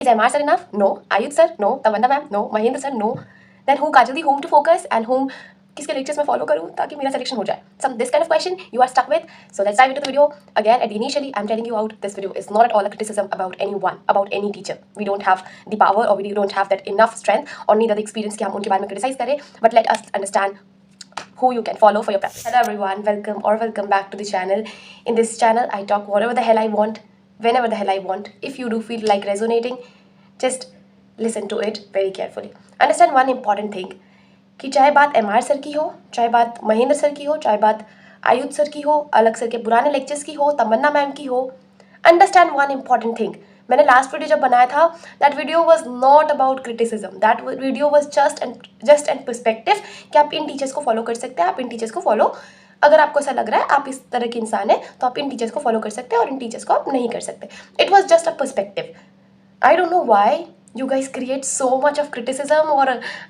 Is MR sir enough? No. Ayush sir? No. Tamanna ma'am? No. Mahendra sir? No. Then who, Kajal, whom to focus and whom किसके lectures में follow करूँ ताकि मेरा selection हो जाए. Some this kind of question you are stuck with. So let's dive into the video. Again, initially I'm telling you out, this video is not at all a criticism about anyone, about any teacher. We don't have the power or we don't have that enough strength or neither the experience कि हम उनके बारे में criticize करें. But let us understand who you can follow for your practice. Hello everyone, welcome back to the channel. In this channel, I talk whatever the hell I want, whenever the hell I want. If you do feel like resonating, just listen to it very carefully. Understand one important thing कि चाहे बात MR sir की हो, चाहे बात Mahendra sir की हो, चाहे बात आयुष सर की हो, अलग सर के पुराने लेक्चर्स की हो, तमन्ना मैम की हो, अंडरस्टैंड वन इम्पॉर्टेंट थिंग. मैंने लास्ट वीडियो जब बनाया था, that video was not about criticism, that video was just and perspective कि आप इन टीचर्स को फॉलो कर सकते हैं, आप इन टीचर्स को फॉलो, अगर आपको ऐसा लग रहा है आप इस तरह के इंसान हैं तो आप इन टीचर्स को फॉलो कर सकते हैं और इन टीचर्स को आप नहीं कर सकते. It was just a perspective. I don't know why you guys create so much of criticism, or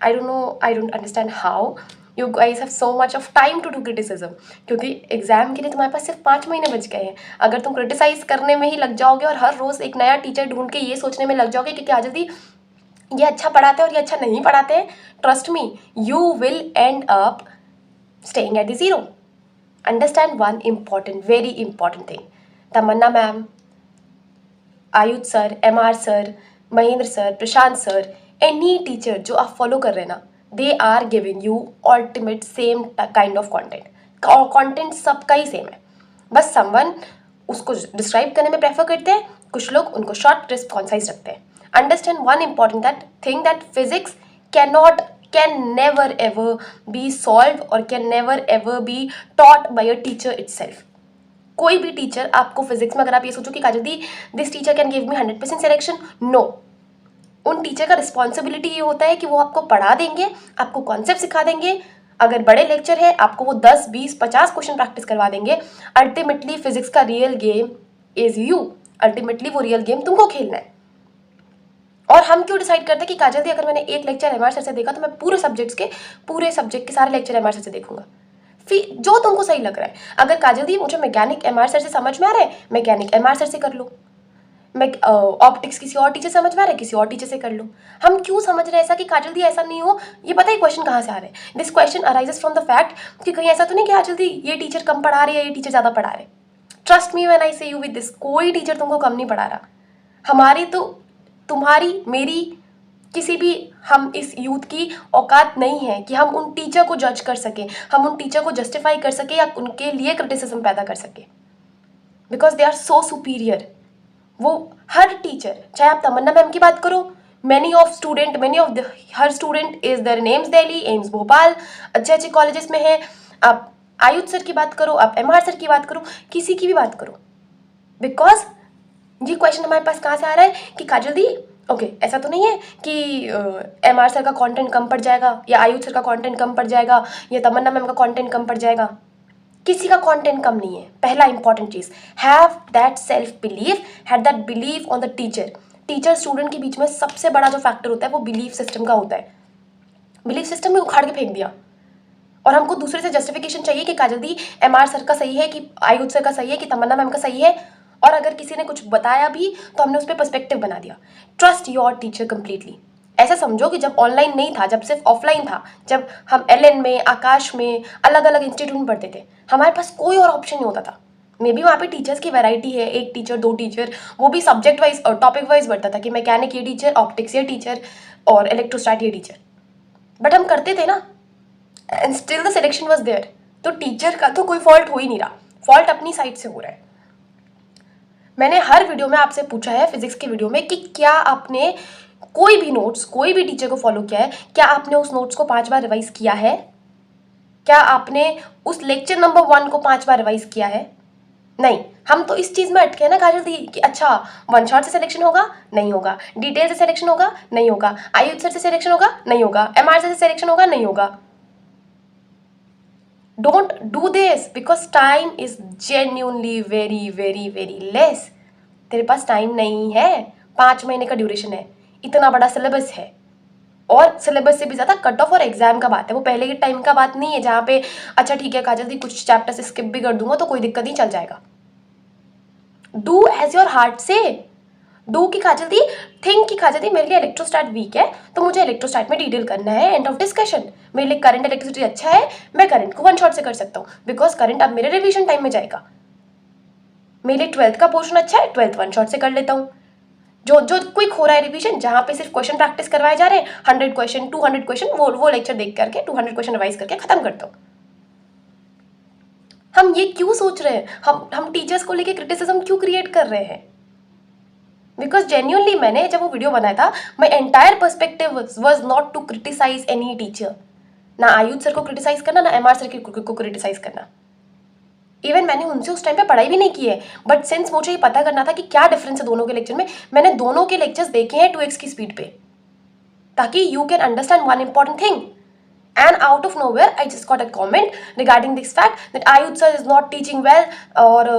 I don't know, I don't understand how you guys have so much of time to do criticism. क्योंकि exam के लिए तुम्हारे पास सिर्फ 5 महीने बच गए हैं. अगर तुम क्रिटिसाइज करने में ही लग जाओगे और हर रोज़ एक नया टीचर ढूंढ के ये सोचने में लग जाओगे कि क्या जल्दी ये अच्छा पढ़ाते हैं और ये अच्छा नहीं पढ़ाते हैं, trust me, you will end up staying at the zero. Understand one important, very important thing. Tamanna ma'am, Ayush sir, MR sir, Mahendra sir, Prashant sir, any teacher जो आप फॉलो कर रहे हैं ना, they are giving you ultimate same kind of content. Content सबका ही same है, बस समवन उसको डिस्क्राइब करने में प्रेफर करते हैं, कुछ लोग उनको शॉर्ट क्रिस्प कॉन्साइज रखते हैं. Understand one important that thing, that physics can never ever be solved or can never ever be taught by a teacher itself. कोई भी टीचर आपको फिजिक्स में, अगर आप ये सोचो कि काजल दी this teacher can give me 100% selection, no. उन टीचर का रिस्पॉन्सिबिलिटी ये होता है कि वो आपको पढ़ा देंगे, आपको कॉन्सेप्ट सिखा देंगे. अगर बड़े लेक्चर है आपको वो 10, 20, 50 क्वेश्चन प्रैक्टिस करवा देंगे. अल्टीमेटली फिजिक्स का real game is you. Ultimately वो रियल गेम तुमको खेलना है. और हम क्यों डिसाइड करते हैं कि काजल दी अगर मैंने एक लेक्चर MR सर से देखा तो मैं पूरे सब्जेक्ट के सारे लेक्चर MR सर से देखूंगा. फिर जो तुमको सही लग रहा है. अगर काजल दी मुझे मैकेनिक MR सर से समझ में आ रहा है, मैकेनिक MR सर से कर लो. मैं ऑप्टिक्स किसी और टीचर समझ में आ रहा है, किसी और टीचर से कर लो. हम क्यों समझ रहे हैं ऐसा कि काजल दी ऐसा नहीं हो. ये पता है क्वेश्चन कहाँ से आ रहा है. This question arises from the fact कि कहीं ऐसा तो नहीं कि काजल दी ये टीचर कम पढ़ा रही है, ये टीचर ज़्यादा पढ़ा रहे. ट्रस्ट मी व्हेन आई से यू विद दिस, कोई टीचर तुमको कम नहीं पढ़ा रहा. हमारी तो, तुम्हारी, मेरी, किसी भी, हम इस यूथ की औकात नहीं है कि हम उन टीचर को जज कर सकें, हम उन टीचर को जस्टिफाई कर सकें या उनके लिए क्रिटिसिज्म पैदा कर सकें, because they are so superior. वो हर टीचर, चाहे आप तमन्ना मैम की बात करो, हर student is there AIIMS Delhi, AIIMS Bhopal, अच्छे अच्छे कॉलेजेस में है. आप आयुष सर की बात करो, आप MR सर की बात करो, किसी की भी बात करो. बिकॉज ये क्वेश्चन हमारे पास कहाँ से आ रहा है कि काजल दी ओके ऐसा तो नहीं है कि MR सर का कंटेंट कम पड़ जाएगा, या आयुष सर का कंटेंट कम पड़ जाएगा, या तमन्ना मैम का कंटेंट कम पड़ जाएगा. किसी का कंटेंट कम नहीं है. पहला important cheese, have that self belief, have that believe on the teacher. Teacher student के बीच में सबसे बड़ा जो फैक्टर होता है वो बिलीफ सिस्टम का होता है. बिलीफ सिस्टम में उखाड़ के फेंक दिया और हमको दूसरे से जस्टिफिकेशन चाहिए कि काजल दी MR सर का सही है, कि आयुष सर का सही है, कि तमन्ना मैम का सही है. और अगर किसी ने कुछ बताया भी तो हमने उस पर पर्सपेक्टिव बना दिया. Trust your teacher completely. ऐसा समझो कि जब ऑनलाइन नहीं था, जब सिर्फ ऑफलाइन था, जब हम LN में, आकाश में, अलग अलग इंस्टीट्यूट में पढ़ते थे, हमारे पास कोई और ऑप्शन नहीं होता था. मे बी वहाँ पे टीचर्स की वैरायटी है, एक टीचर, 2 टीचर, वो भी सब्जेक्ट वाइज और टॉपिक वाइज बढ़ता था कि मैकेनिक ये टीचर, ऑप्टिक्स ये टीचर और इलेक्ट्रोस्टैट ये टीचर. बट हम करते थे ना, and still the selection was there. तो टीचर का तो कोई फॉल्ट हो ही नहीं रहा, फॉल्ट अपनी साइड से हो रहा है. मैंने हर वीडियो में आपसे पूछा है, फिजिक्स की वीडियो में, कि क्या आपने कोई भी नोट्स, कोई भी टीचर को फॉलो किया है, क्या आपने उस नोट्स को 5 बार रिवाइज किया है, क्या आपने उस लेक्चर नंबर 1 को 5 बार रिवाइज किया है. नहीं, हम तो इस चीज़ में अटके ना काजल दी कि अच्छा वन शॉट से सिलेक्शन होगा, नहीं होगा, डिटेल से सिलेक्शन होगा, नहीं होगा, आयुष सर से सिलेक्शन होगा, नहीं होगा, MR सर से सिलेक्शन होगा, नहीं होगा. Don't do this because time is genuinely very less. तेरे पास टाइम नहीं है, 5 महीने का ड्यूरेशन है, इतना बड़ा सिलेबस है, और सिलेबस से भी ज़्यादा कट ऑफ और एग्जाम का बात है. वो पहले के टाइम का बात नहीं है जहाँ पे अच्छा ठीक है काजल दी कुछ चैप्टर्स स्किप भी कर दूंगा तो कोई दिक्कत नहीं, चल जाएगा. डू एज योर हार्ट से. डू की काजल दी, थिंक की काजल दी मेरे लिए इलेक्ट्रोस्टैट वीक है तो मुझे इलेक्ट्रोस्टैट में डिटेल करना है, एंड ऑफ डिस्कशन। मेरे लिए करंट इलेक्ट्रिसिटी अच्छा है, मैं करंट को वन शॉट से कर सकता हूँ बिकॉज करंट अब मेरे रिविजन टाइम में जाएगा। मेरे लिए 12th का पोर्शन अच्छा है, 12th वन शॉट से कर लेता हूँ। जो जो क्विक हो रहा है रिवीजन, जहाँ पे सिर्फ क्वेश्चन प्रैक्टिस करवाए जा रहे हैं, 100 क्वेश्चन 200 क्वेश्चन, वो लेक्चर देख करके 200 क्वेश्चन रिवाइज करके खत्म करता हूँ। हम ये क्यों सोच रहे हैं, हम टीचर्स को लेके क्रिटिसिज्म क्यों क्रिएट कर रहे हैं? बिकॉज जेन्यूनली मैंने जब वो वीडियो बनाया था, my entire perspective was not to criticise any teacher. ना आयुध सर को क्रिटिसाइज करना, ना एमआर सर को क्रिटिसाइज करना। इवन मैंने उनसे उस टाइम पे पढ़ाई भी नहीं की है, बट सिंस मुझे ये पता करना था कि क्या डिफरेंस है दोनों के लेक्चर में, मैंने दोनों के लेक्चर्स देखे हैं 2x की स्पीड पे, ताकि you can understand one important thing. And out of nowhere, I just got a comment regarding this fact that Ayush sir is not teaching well, और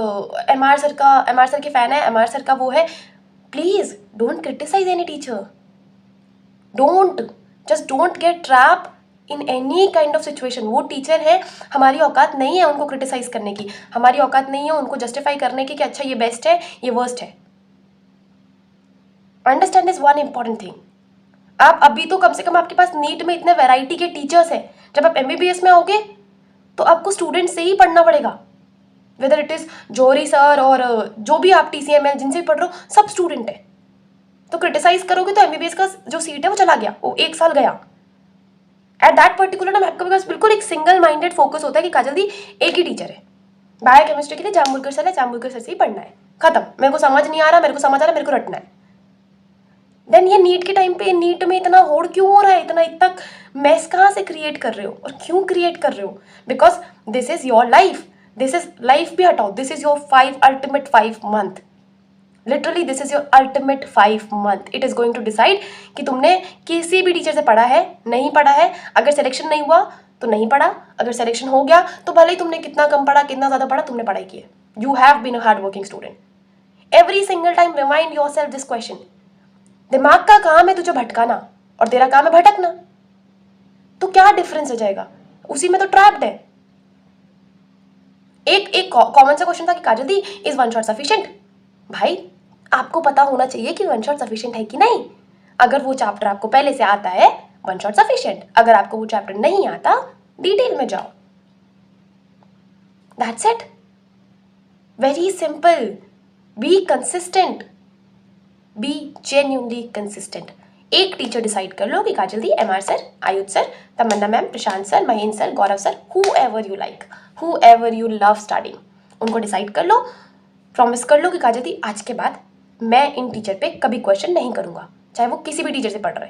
MR सर के फैन है, MR sir का वो है। Please don't criticize any teacher. Just don't get trapped in any kind of situation. वो teacher है, हमारी औकात नहीं है उनको क्रिटिसाइज करने की, हमारी औकात नहीं है उनको जस्टिफाई करने की कि अच्छा ये बेस्ट है ये वर्स्ट है। Understand this one important thing. आप अभी तो कम से कम आपके पास नीट में इतने वैरायटी के टीचर्स हैं, जब आप MBBS में आओगे तो आपको स्टूडेंट से ही पढ़ना पड़ेगा, whether it is Johri sir और जो भी आप TCML जिनसे भी पढ़ रहे हो, सब स्टूडेंट है। तो क्रिटिसाइज करोगे तो MBBS का जो सीट है वो चला गया, वो 1 साल गया। एट दैट पर्टिकुलर टाइम आपके पास बिल्कुल एक सिंगल माइंडेड फोकस होता है कि काजल दी एक ही टीचर है, बायोकेमिस्ट्री के लिए जाम्बुलकर सर है, जाम्बुलकर सर से ही पढ़ना है, खत्म। मेरे को समझ नहीं आ रहा, मेरे को समझ आ रहा, मेरे को रटना है। देन ये नीट के टाइम पे, नीट में इतना होड़ क्यों हो रहा है, इतना मैस कहाँ से क्रिएट कर रहे हो और क्यों क्रिएट कर रहे हो? Because this is your life, this is life भी हटाओ, this is your ultimate 5 month, literally this is your ultimate 5 month. It is going to decide कि तुमने किसी भी टीचर से पढ़ा है, नहीं पढ़ा है। अगर सिलेक्शन नहीं हुआ तो नहीं पढ़ा, अगर सिलेक्शन हो गया तो भले ही तुमने कितना कम पढ़ा कितना ज़्यादा पढ़ा, तुमने पढ़ाई की है। You have been a hard working student. Every single time remind yourself this question. दिमाग का काम है तुझे भटकाना और तेरा काम है भटकना, तो क्या डिफरेंस हो जाएगा? उसी में तो ट्रैप्ड है। एक कॉमन सा क्वेश्चन था कि काजल दी इज वन शॉट सफिशिएंट। भाई आपको पता होना चाहिए कि वन शॉट सफिशिएंट है कि नहीं। अगर वो चैप्टर आपको पहले से आता है, वन शॉट सफिशिएंट। अगर आपको वो चैप्टर नहीं आता, डिटेल में जाओ। That's it, very simple. Be consistent, be genuinely consistent. एक टीचर डिसाइड कर लो कि काजल दी, MR sir, Ayush sir, Tamanna ma'am, Prashant sir, Mahendra sir, Gaurav sir, whoever you like, whoever you love studying, उनको डिसाइड कर लो, प्रॉमिस कर लो कि काजल दी आज के बाद मैं इन टीचर पे कभी क्वेश्चन नहीं करूँगा, चाहे वो किसी भी टीचर से पढ़ रहे।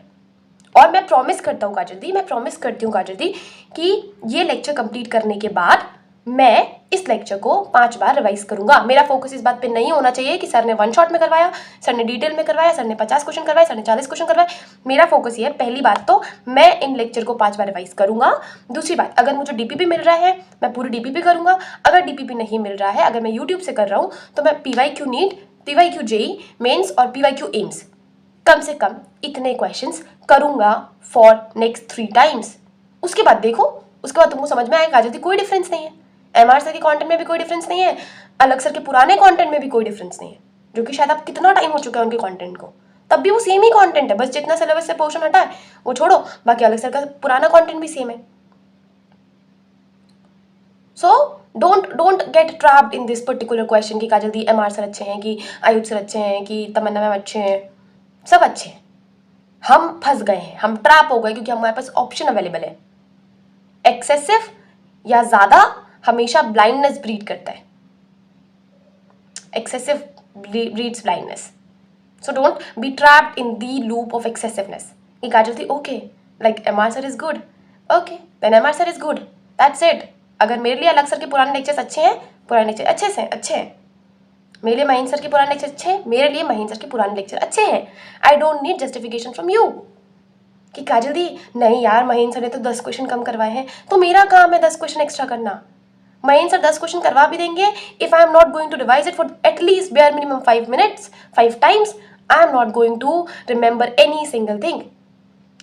और मैं प्रॉमिस करता हूँ काजल दी, मैं प्रॉमिस करती हूँ काजल दी कि ये लेक्चर कंप्लीट करने के बाद मैं इस लेक्चर को 5 बार रिवाइज करूंगा। मेरा फोकस इस बात पे नहीं होना चाहिए कि सर ने वन शॉट में करवाया, सर ने डिटेल में करवाया, सर ने 50 क्वेश्चन करवाए, सर ने 40 क्वेश्चन करवाए। मेरा फोकस ये है, पहली बात तो मैं इन लेक्चर को 5 बार रिवाइज करूंगा। दूसरी बात, अगर मुझे DPP मिल रहा है मैं पूरी DPP करूंगा। अगर DPP नहीं मिल रहा है, अगर मैं यूट्यूब से कर रहा हूँ, तो मैं PYQ NEET, PYQ JEE Mains और PYQ एम्स कम से कम इतने क्वेश्चंस करूंगा फॉर नेक्स्ट 3 टाइम्स। उसके बाद देखो, उसके बाद तुमको समझ में आएगा काजल दी कोई डिफरेंस नहीं है, MR सर के कंटेंट में भी कोई डिफरेंस नहीं है, अलग सर के पुराने कंटेंट में भी कोई डिफरेंस नहीं है, जो कि शायद अब कितना टाइम हो चुका है उनके कंटेंट को, तब भी वो सेम ही कंटेंट है, बस जितना सिलेबस से पोर्शन हटा है वो छोड़ो, बाकी अलग सर का पुराना कंटेंट भी सेम है। So don't get trapped in this particular question कि काजल दी MR सर अच्छे हैं, कि आयुध सर अच्छे हैं, कि तमन्ना मैम अच्छे हैं, सब अच्छे हैं। हम फंस गए हैं, हम ट्रैप हो गए, क्योंकि हमारे पास ऑप्शन अवेलेबल है। एक्सेसिव या ज़्यादा हमेशा ब्लाइंडनेस ब्रीड करता है, excessive breeds blindness. So don't be trapped in the loop of excessiveness. कि काजल दी okay, like MR sir is good, okay then MR sir is good, that's it. अगर मेरे लिए अलग सर के पुराने लेक्चर्स अच्छे हैं, पुराने लेक्चर अच्छे हैं, मेरे लिए महेंद्र सर के पुराने लेक्चर अच्छे हैं, मेरे लिए महेंद्र सर के पुराने लेक्चर अच्छे हैं। I don't need justification from you कि काजल दी नहीं यार महेंद्र सर ने तो 10 क्वेश्चन कम करवाए हैं, तो मेरा काम है 10 क्वेश्चन एक्स्ट्रा करना। महेंद्र सर 10 क्वेश्चन करवा भी देंगे, if I am not going to revise it for at least bare minimum 5 minutes 5 times, I am not going to remember any single thing.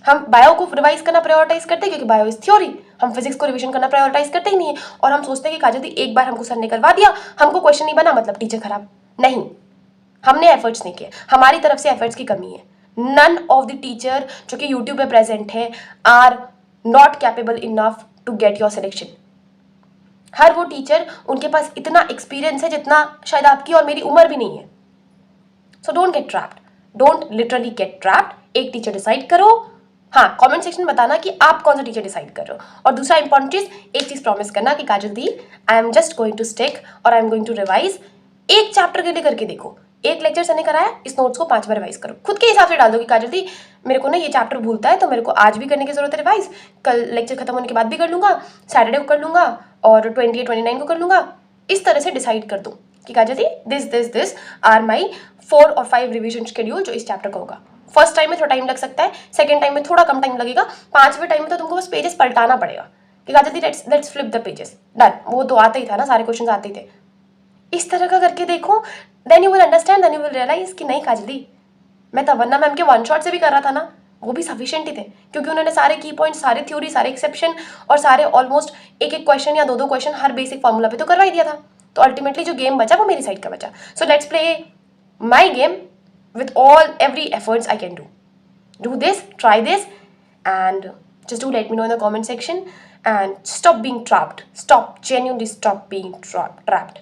हम बायो को रिवाइज करना प्रायोरिटाइज करते हैं क्योंकि बायो इज थ्योरी, हम फिजिक्स को रिवीजन करना prioritise करते ही नहीं है। और हम सोचते हैं कि काजल दी एक बार हमको सर ने करवा दिया, हमको क्वेश्चन नहीं बना मतलब टीचर खराब। नहीं, हमने एफर्ट्स नहीं किए, हमारी तरफ से एफर्ट्स की कमी है. नन ऑफ द टीचर जो कि यूट्यूब पे प्रेजेंट है are not capable enough to get your selection. हर वो टीचर, उनके पास इतना एक्सपीरियंस है जितना शायद आपकी और मेरी उम्र भी नहीं है. So don't get trapped, don't literally gate trapped. एक टीचर डिसाइड करो. हाँ, कमेंट सेक्शन में बताना कि आप कौन सा टीचर डिसाइड कर रहे हो. और दूसरा इंपॉर्टेंट चीज, एक चीज प्रॉमिस करना कि काजल दी, I am just going to stick और I am going to revise. एक चैप्टर के लिए करके देखो. एक लेक्चर सर ने कराया, इस नोट्स को 5 बार रिवाइज करो. खुद के हिसाब से डाल दो कि काजल दी मेरे को ना ये चैप्टर भूलता है, तो मेरे को आज भी करने की जरूरत है रिवाइज, कल लेक्चर खत्म होने के बाद भी कर लूंगा, सैटरडे को कर लूंगा और 28-29 को कर लूंगा. इस तरह से डिसाइड कर दो कि काजल दी दिस आर माई 4 और 5 रिविजन शेड्यूल जो इस चैप्टर का होगा. फर्स्ट टाइम में थोड़ा टाइम लग सकता है, सेकंड टाइम में थोड़ा कम टाइम लगेगा, 5वें टाइम में तो तुमको बस पेजेस पलटाना पड़ेगा कि काजल दी let's flip the pages. Done. वो तो आता ही था ना, सारे क्वेश्चन आते ही थे. इस तरह का करके देखो, then you will understand, then you will realise कि नहीं काजल दी, मैं तवन्ना मैम के वन शॉट से भी कर रहा था ना, वो भी सफिशिएंट ही थे, क्योंकि उन्होंने सारे की पॉइंट, सारे थ्योरी, सारे एक्सेप्शन और सारे ऑलमोस्ट एक एक क्वेश्चन या दो क्वेश्चन हर बेसिक फॉर्मूला पे तो करवा ही दिया था. तो अल्टीमेटली जो गेम बचा वो मेरी साइड का बचा. So let's play my game with every efforts I can do. Do this, try this, and just do let me know in the comment section, and stop being trapped. Genuinely stop being trapped.